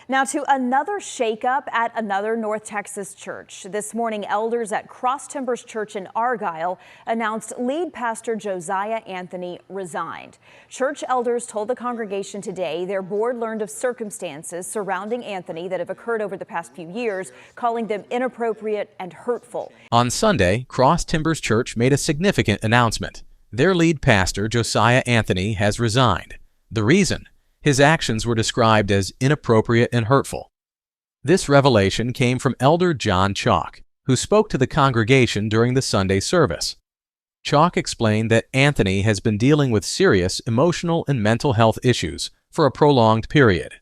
Now to another shakeup at another North Texas church. This morning, elders at Cross Timbers Church in Argyle announced lead pastor Josiah Anthony resigned. Church elders told the congregation today their board learned of circumstances surrounding Anthony that have occurred over the past few years, calling them inappropriate and hurtful. On Sunday, Cross Timbers Church made a significant announcement. Their lead pastor, Josiah Anthony, has resigned. The reason? His actions were described as inappropriate and hurtful. This revelation came from Elder John Chalk, who spoke to the congregation during the Sunday service. Chalk explained that Anthony has been dealing with serious emotional and mental health issues for a prolonged period.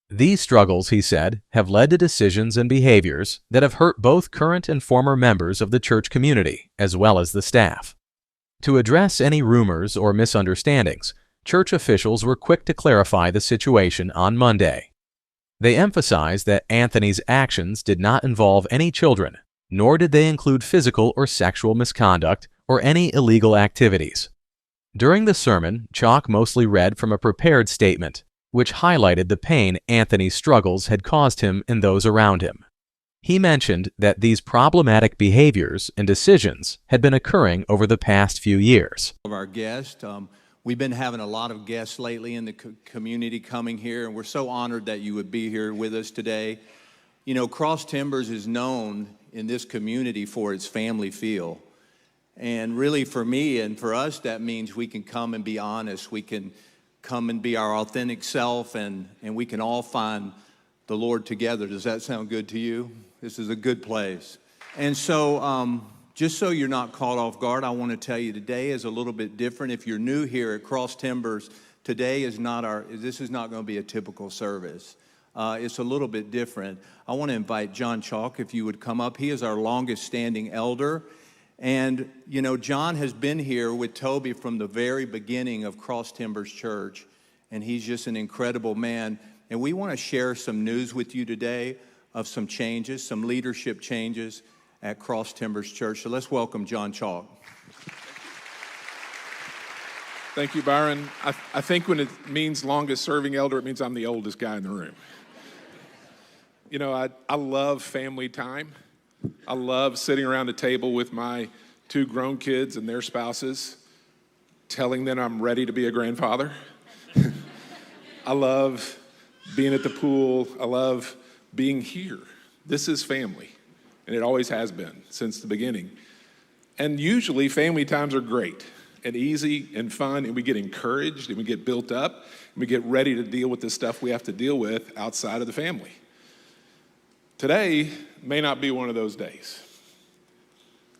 These struggles, he said, have led to decisions and behaviors that have hurt both current and former members of the church community, as well as the staff. To address any rumors or misunderstandings, church officials were quick to clarify the situation on Monday. They emphasized that Anthony's actions did not involve any children, nor did they include physical or sexual misconduct or any illegal activities. During the sermon, Chalk mostly read from a prepared statement, which highlighted the pain Anthony's struggles had caused him and those around him. He mentioned that these problematic behaviors and decisions had been occurring over the past few years. Our guest, we've been having a lot of guests lately in the community coming here, and we're so honored that you would be here with us today. You know, Cross Timbers is known in this community for its family feel. And really for me and for us, that means we can come and be honest. We can come and be our authentic self, and we can all find the Lord together. Does that sound good to you? This is a good place. And so, just so you're not caught off guard, I want to tell you today is a little bit different. If you're new here at Cross Timbers, today is this is not going to be a typical service. It's a little bit different. I want to invite John Chalk, if you would come up. He is our longest standing elder. And, you know, John has been here with Toby from the very beginning of Cross Timbers Church, and he's just an incredible man. And we want to share some news with you today of some changes, some leadership changes at Cross Timbers Church. So let's welcome John Chalk. Thank you, Byron. I think when it means longest serving elder, it means I'm the oldest guy in the room. You know, I love family time. I love sitting around a table with my two grown kids and their spouses, telling them I'm ready to be a grandfather. I love being at the pool. I love being here. This is family. And it always has been since the beginning. And usually family times are great and easy and fun, and we get encouraged and we get built up and we get ready to deal with the stuff we have to deal with outside of the family. Today may not be one of those days.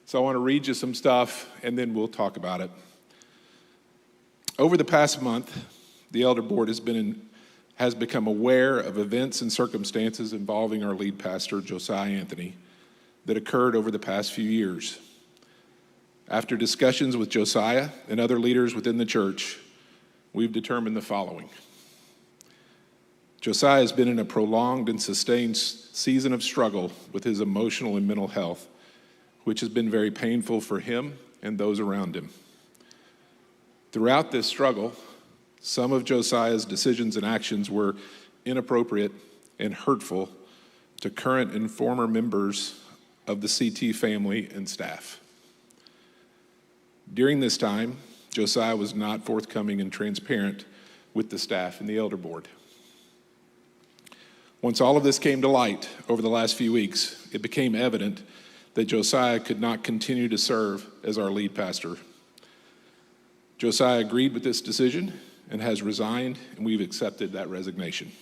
So I want to read you some stuff and then we'll talk about it. Over the past month, the elder board has become aware of events and circumstances involving our lead pastor, Josiah Anthony, that occurred over the past few years. After discussions with Josiah and other leaders within the church, we've determined the following. Josiah has been in a prolonged and sustained season of struggle with his emotional and mental health, which has been very painful for him and those around him. Throughout this struggle, some of Josiah's decisions and actions were inappropriate and hurtful to current and former members of the CT family and staff. During this time, Josiah was not forthcoming and transparent with the staff and the elder board. Once all of this came to light over the last few weeks, it became evident that Josiah could not continue to serve as our lead pastor. Josiah agreed with this decision and has resigned, and we've accepted that resignation.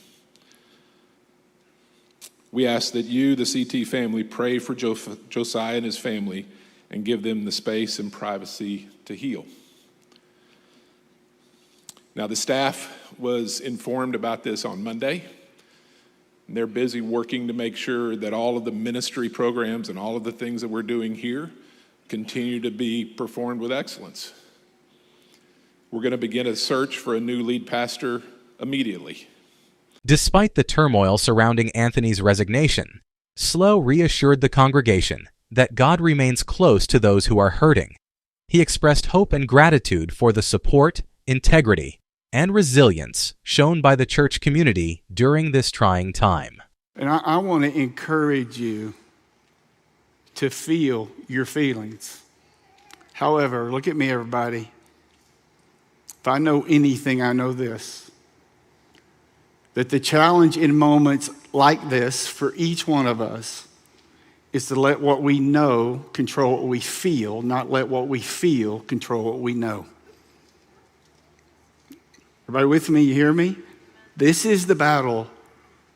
We ask that you, the CT family, pray for Josiah and his family and give them the space and privacy to heal. Now, the staff was informed about this on Monday. And they're busy working to make sure that all of the ministry programs and all of the things that we're doing here continue to be performed with excellence. We're going to begin a search for a new lead pastor immediately. Despite the turmoil surrounding Anthony's resignation, Slow reassured the congregation that God remains close to those who are hurting. He expressed hope and gratitude for the support, integrity, and resilience shown by the church community during this trying time. And I want to encourage you to feel your feelings. However, look at me, everybody. If I know anything, I know this: that the challenge in moments like this for each one of us is to let what we know control what we feel, not let what we feel control what we know. Everybody with me? You hear me? This is the battle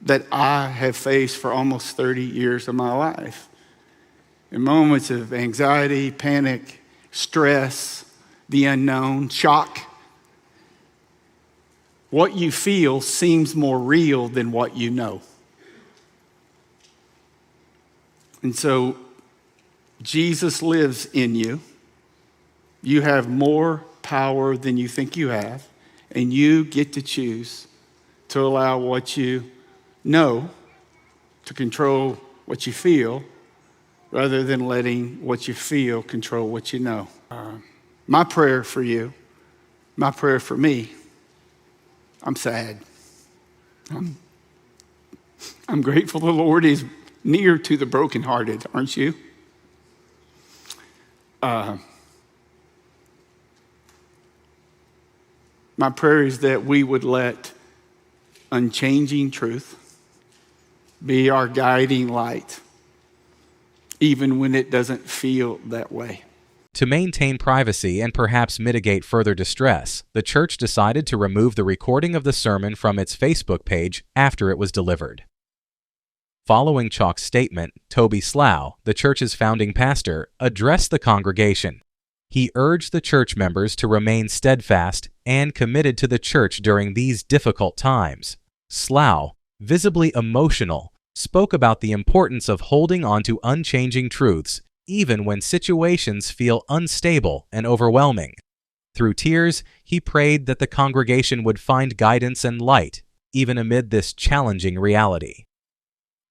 that I have faced for almost 30 years of my life. In moments of anxiety, panic, stress, the unknown, shock, what you feel seems more real than what you know. And so Jesus lives in you. You have more power than you think you have, and you get to choose to allow what you know to control what you feel rather than letting what you feel control what you know. My prayer for you, my prayer for me, I'm sad. I'm grateful the Lord is near to the brokenhearted, aren't you? My prayer is that we would let unchanging truth be our guiding light, even when it doesn't feel that way. To maintain privacy and perhaps mitigate further distress, the church decided to remove the recording of the sermon from its Facebook page after it was delivered. Following Chalk's statement, Toby Slough, the church's founding pastor, addressed the congregation. He urged the church members to remain steadfast and committed to the church during these difficult times. Slough, visibly emotional, spoke about the importance of holding on to unchanging truths, even when situations feel unstable and overwhelming. Through tears, he prayed that the congregation would find guidance and light, even amid this challenging reality.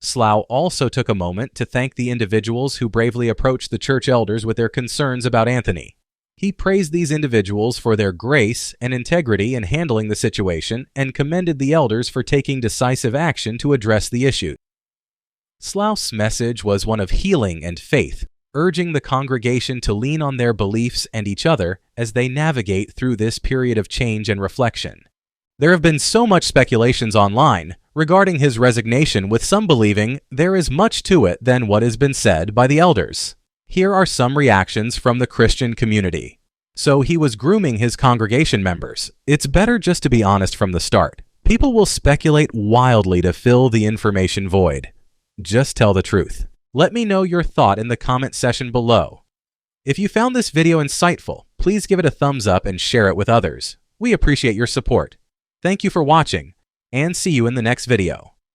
Slough also took a moment to thank the individuals who bravely approached the church elders with their concerns about Anthony. He praised these individuals for their grace and integrity in handling the situation and commended the elders for taking decisive action to address the issue. Slough's message was one of healing and faith, urging the congregation to lean on their beliefs and each other as they navigate through this period of change and reflection. There have been so much speculations online regarding his resignation, with some believing there is much to it than what has been said by the elders. Here are some reactions from the Christian community. So he was grooming his congregation members. It's better just to be honest from the start. People will speculate wildly to fill the information void. Just tell the truth. Let me know your thought in the comment section below. If you found this video insightful, please give it a thumbs up and share it with others. We appreciate your support. Thank you for watching, and see you in the next video.